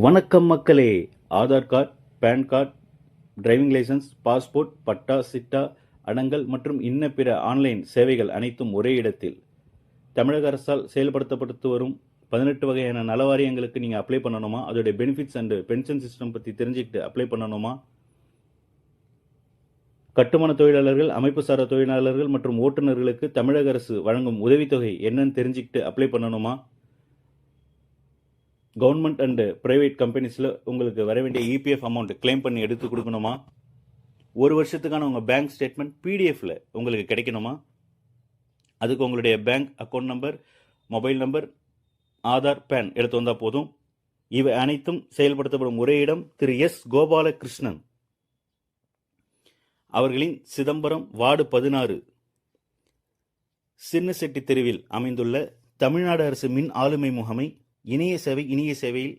வணக்கம் மக்களே. Aadhaar card, PAN card, driving licence, passport, patta, chitta, adangal மற்றும் இன்ன பிற ஆன்லைன் சேவைகள் அனைத்தும் ஒரே இடத்தில். தமிழக அரசால் செயல்படுத்தப்பட்டு வரும் 18 வகையான நலவாரியங்களுக்கு நீங்கள் அப்ளை பண்ணணுமா? அதோடைய பெனிஃபிட்ஸ் அண்ட் பென்ஷன் சிஸ்டம் பற்றி தெரிஞ்சுக்கிட்டு அப்ளை பண்ணணுமா? கட்டுமான தொழிலாளர்கள், அமைப்பு சாரா தொழிலாளர்கள் மற்றும் ஓட்டுநர்களுக்கு தமிழக அரசு வழங்கும் உதவித்தொகை என்னன்னு தெரிஞ்சுக்கிட்டு அப்ளை பண்ணணுமா? கவர்மெண்ட் அண்ட் பிரைவேட் கம்பெனிஸில் உங்களுக்கு வர வேண்டிய இபிஎஃப் அமௌண்ட் கிளைம் பண்ணி எடுத்து கொடுக்கணுமா? ஒரு வருஷத்துக்கான உங்கள் பேங்க் ஸ்டேட்மெண்ட் பிடிஎஃப்ல உங்களுக்கு கிடைக்கணுமா? அதுக்கு உங்களுடைய bank account number, mobile number, Aadhaar, PAN எடுத்து வந்தால் போதும். இவை அனைத்தும் செயல்படுத்தப்படும் ஒரே இடம் திரு எஸ் கோபாலகிருஷ்ணன் அவர்களின் சிதம்பரம் வார்டு 16 சின்னசெட்டி தெருவில் அமைந்துள்ள தமிழ்நாடு அரசு மின் ஆளுமை முகமை இணைய சேவையில்